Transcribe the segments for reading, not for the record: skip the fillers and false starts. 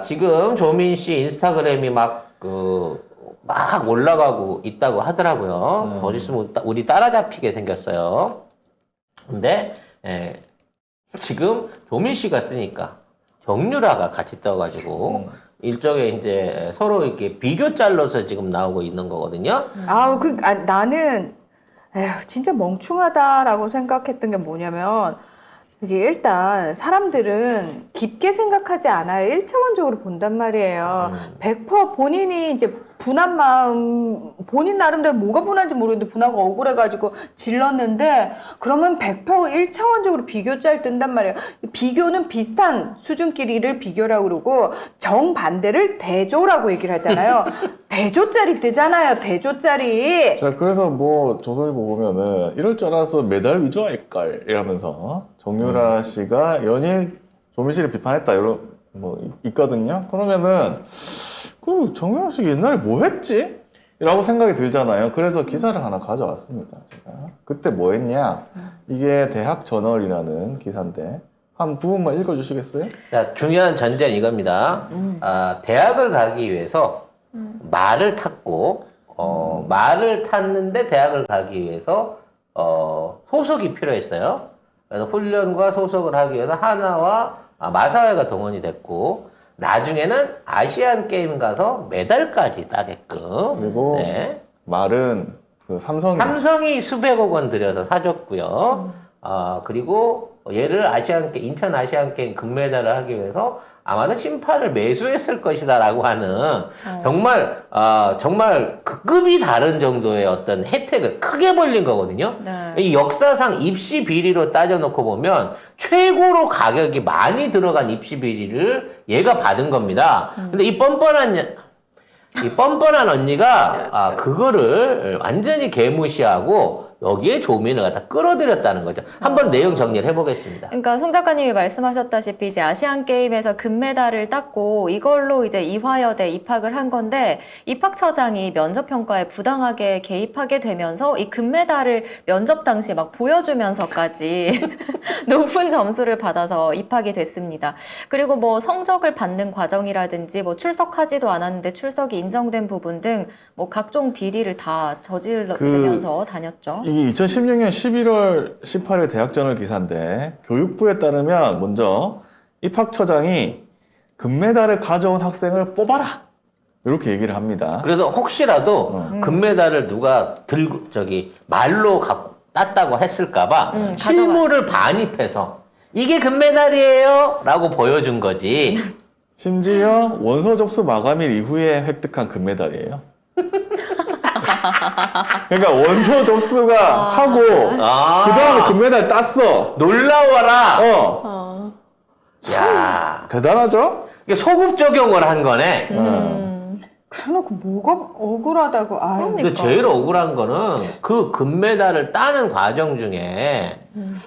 지금 조민 씨 인스타그램이 막 올라가고 있다고 하더라고요. 곧 있으면 우리 따라잡히게 생겼어요. 근데, 지금 조민 씨가 뜨니까 정유라가 같이 떠가지고, 일종의 이제 서로 이렇게 비교 짤로서 지금 나오고 있는 거거든요. 나는 에휴, 진짜 멍충하다라고 생각했던 게 뭐냐면 이게 일단 사람들은 깊게 생각하지 않아요. 1차원적으로 본단 말이에요. 100% 본인이 이제 분한 마음, 본인 나름대로 뭐가 분한지 모르겠는데 분하고 억울해가지고 질렀는데 그러면 100% 1차원적으로 비교 짤 뜬단 말이에요. 비교는 비슷한 수준끼리를 비교라고 그러고 정반대를 대조라고 얘기를 하잖아요. 대조짤이 뜨잖아요. 대조짤이. 자, 그래서 뭐 조선일보 보면은 이럴 줄 알아서 메달 위주 할걸 이러면서 정유라 씨가 연일 조민 씨를 비판했다 이런 뭐 있거든요. 그러면은 그 정유라 씨 옛날에 뭐 했지? 라고 생각이 들잖아요. 그래서 기사를 하나 가져왔습니다. 제가 그때 뭐 했냐? 이게 대학 저널이라는 기사인데 한 부분만 읽어주시겠어요? 자, 중요한 전제는 이겁니다. 대학을 가기 위해서 말을 탔고, 말을 탔는데 대학을 가기 위해서, 소속이 필요했어요. 그래서 훈련과 소속을 하기 위해서 하나와 마사회가 동원이 됐고, 나중에는 아시안 게임 가서 메달까지 따게끔. 그리고 네. 말은 그 삼성이 수백억 원 들여서 사줬고요. 그리고 얘를 인천 아시안 게임 금메달을 하기 위해서 아마도 심판을 매수했을 것이다라고 하는 정말 그 급이 다른 정도의 어떤 혜택을 크게 벌린 거거든요. 네. 이 역사상 입시 비리로 따져놓고 보면 최고로 가격이 많이 들어간 입시 비리를 얘가 받은 겁니다. 근데 이 뻔뻔한 언니가 그거를 완전히 개무시하고 여기에 조민을 갖다 끌어들였다는 거죠. 한번 내용 정리를 해보겠습니다. 그러니까 송 작가님이 말씀하셨다시피 이제 아시안 게임에서 금메달을 땄고 이걸로 이제 이화여대 입학을 한 건데 입학처장이 면접 평가에 부당하게 개입하게 되면서 이 금메달을 면접 당시 막 보여주면서까지 높은 점수를 받아서 입학이 됐습니다. 그리고 뭐 성적을 받는 과정이라든지 뭐 출석하지도 않았는데 출석이 인정된 부분 등 뭐 각종 비리를 다 저지르면서 다녔죠. 이게 2016년 11월 18일 대학저널 기사인데 교육부에 따르면 먼저 입학처장이 금메달을 가져온 학생을 뽑아라 이렇게 얘기를 합니다. 그래서 혹시라도 금메달을 누가 말로 땄다고 했을까봐 실물을 반입해서 이게 금메달이에요 라고 보여준 거지. 심지어 원서 접수 마감일 이후에 획득한 금메달이에요. 그러니까 원서 접수가 하고 그 다음에 금메달 땄어. 놀라워라. 야, 대단하죠? 이게 소급 적용을 한 거네. 그래놓고 뭐가 억울하다고. 아유. 근데 제일 억울한 거는 그 금메달을 따는 과정 중에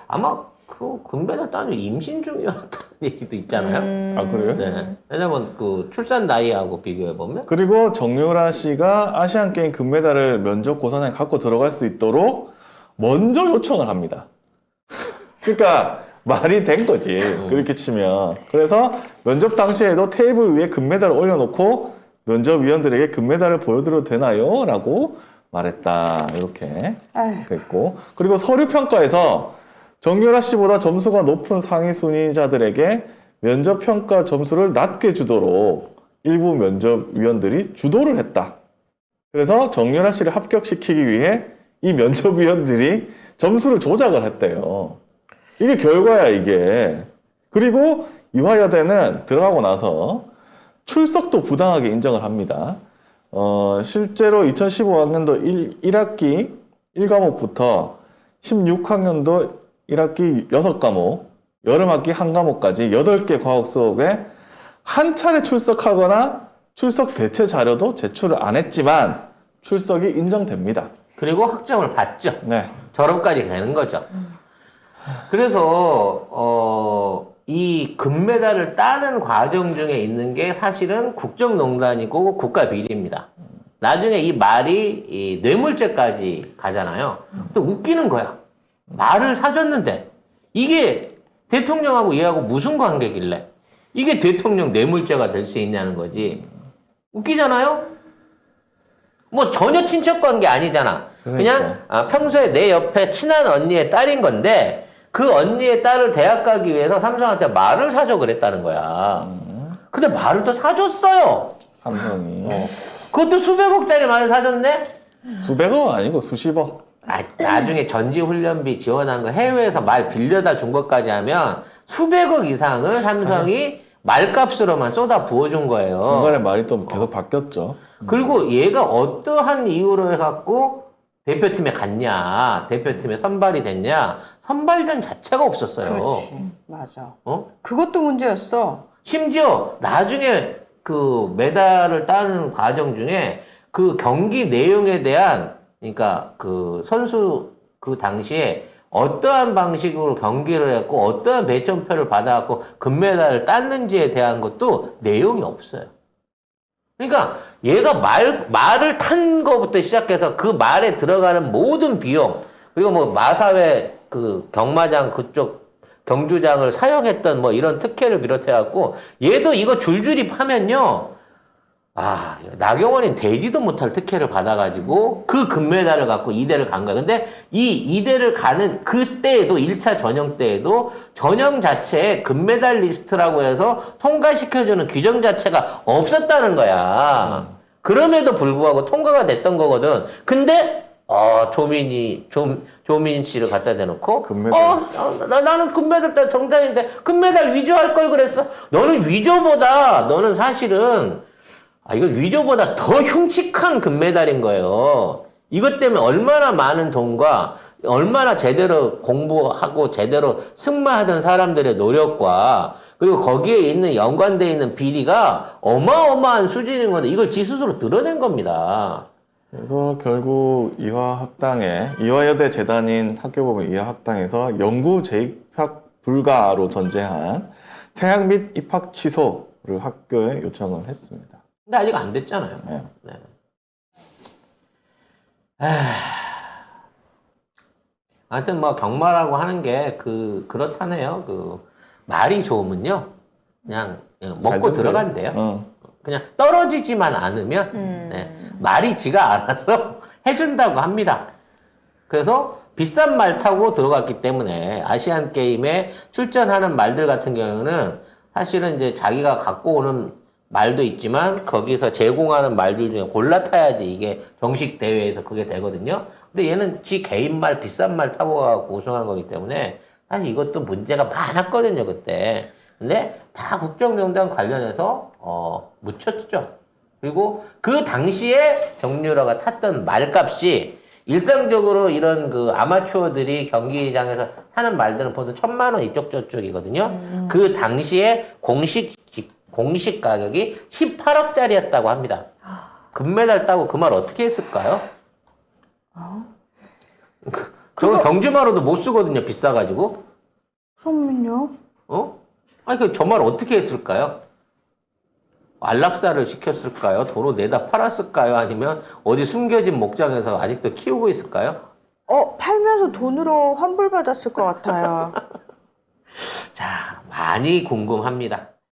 아마 그 금메달 따는 임신 중이었다는 얘기도 있잖아요. 아, 그래요? 네. 왜냐면 그 출산 나이하고 비교해보면. 그리고 정유라 씨가 아시안게임 금메달을 면접 고사장에 갖고 들어갈 수 있도록 먼저 요청을 합니다. 그러니까 말이 된 거지. 그렇게 치면. 그래서 면접 당시에도 테이블 위에 금메달을 올려놓고 면접위원들에게 금메달을 보여드려도 되나요? 라고 말했다. 이렇게 했고. 그리고 서류평가에서 정유라 씨보다 점수가 높은 상위 순위자들에게 면접평가 점수를 낮게 주도록 일부 면접위원들이 주도를 했다. 그래서 정유라 씨를 합격시키기 위해 이 면접위원들이 점수를 조작을 했대요. 이게 결과야, 이게. 그리고 이화여대는 들어가고 나서 출석도 부당하게 인정을 합니다. 실제로 2015학년도 1학기 1과목부터 16학년도 1학기 6과목, 여름학기 1과목까지 8개 과목 수업에 한 차례 출석하거나 출석 대체 자료도 제출을 안 했지만 출석이 인정됩니다. 그리고 학점을 받죠. 네. 졸업까지 되는 거죠. 그래서 이 금메달을 따는 과정 중에 있는 게 사실은 국정농단이고 국가비리입니다. 나중에 이 말이 이 뇌물죄까지 가잖아요. 근데 웃기는 거야. 말을 사줬는데 이게 대통령하고 얘하고 무슨 관계길래 이게 대통령 뇌물죄가 될 수 있냐는 거지. 웃기잖아요? 뭐 전혀 친척 관계 아니잖아. 그냥 그러니까. 평소에 내 옆에 친한 언니의 딸인 건데 그 언니의 딸을 대학 가기 위해서 삼성한테 말을 사줘 그랬다는 거야. 근데 말을 또 사줬어요. 삼성이 그것도 수백억짜리 말을 사줬네? 수백억 아니고 수십억. 나중에 전지훈련비 지원한 거 해외에서 말 빌려다 준 것까지 하면 수백억 이상을 삼성이 말값으로만 쏟아 부어준 거예요. 중간에 말이 또 계속 바뀌었죠. 그리고 얘가 어떠한 이유로 해갖고 대표팀에 갔냐, 대표팀에 선발이 됐냐, 선발전 자체가 없었어요. 그렇지. 맞아. 어? 그것도 문제였어. 심지어 나중에 그 메달을 따는 과정 중에 그 경기 내용에 대한, 그러니까 그 선수 그 당시에 어떠한 방식으로 경기를 했고 어떠한 배점표를 받아갖고 금메달을 땄는지에 대한 것도 내용이 없어요. 그러니까 얘가 말을 탄 거부터 시작해서 그 말에 들어가는 모든 비용, 그리고 뭐 마사회 그 경마장 그쪽 경주장을 사용했던 뭐 이런 특혜를 비롯해갖고 얘도 이거 줄줄이 파면요. 나경원이 되지도 못할 특혜를 받아가지고 그 금메달을 갖고 이대를 간 거야. 근데 이 이대를 가는 그때에도 1차 전형 때에도 전형 자체에 금메달 리스트라고 해서 통과시켜주는 규정 자체가 없었다는 거야. 그럼에도 불구하고 통과가 됐던 거거든. 근데 조민 씨를 갖다 대놓고 금메달. 나는 금메달 따 정상인데 금메달 위조할 걸 그랬어. 너는 위조보다 너는 사실은 이건 위조보다 더 흉측한 금메달인 거예요. 이것 때문에 얼마나 많은 돈과 얼마나 제대로 공부하고 제대로 승마하던 사람들의 노력과 그리고 거기에 있는 연관되어 있는 비리가 어마어마한 수준인 건데 이걸 지 스스로 드러낸 겁니다. 그래서 결국 이화여대 재단인 학교법인 이화학당에서 영구 재입학 불가로 전제한 퇴학 및 입학 취소를 학교에 요청을 했습니다. 근데 아직 안 됐잖아요. 네. 네. 하여튼 뭐 경마라고 하는 게 그렇다네요. 말이 좋으면요. 그냥 먹고 들어간대요. 그냥 떨어지지만 않으면 네. 말이 지가 알아서 해준다고 합니다. 그래서 비싼 말 타고 들어갔기 때문에 아시안 게임에 출전하는 말들 같은 경우는 사실은 이제 자기가 갖고 오는 말도 있지만 거기서 제공하는 말들 중에 골라 타야지 이게 정식 대회에서 그게 되거든요. 근데 얘는 지 개인 말 비싼 말 타고 가고 우승한 거기 때문에 사실 이것도 문제가 많았거든요 그때. 근데 다 국정농단 관련해서 묻혔죠. 그리고 그 당시에 정유라가 탔던 말값이 일상적으로 이런 그 아마추어들이 경기장에서 타는 말들은 보통 1,000만 원 이쪽 저쪽이거든요. 그 당시에 공식 가격이 18억짜리였다고 합니다. 금메달 따고 그 말 어떻게 했을까요? 저건 경주마로도 못 쓰거든요. 비싸가지고. 그러면요? 저 말 어떻게 했을까요? 안락사를 시켰을까요? 도로 내다 팔았을까요? 아니면 어디 숨겨진 목장에서 아직도 키우고 있을까요? 팔면서 돈으로 환불받았을 것 같아요. 자, 많이 궁금합니다.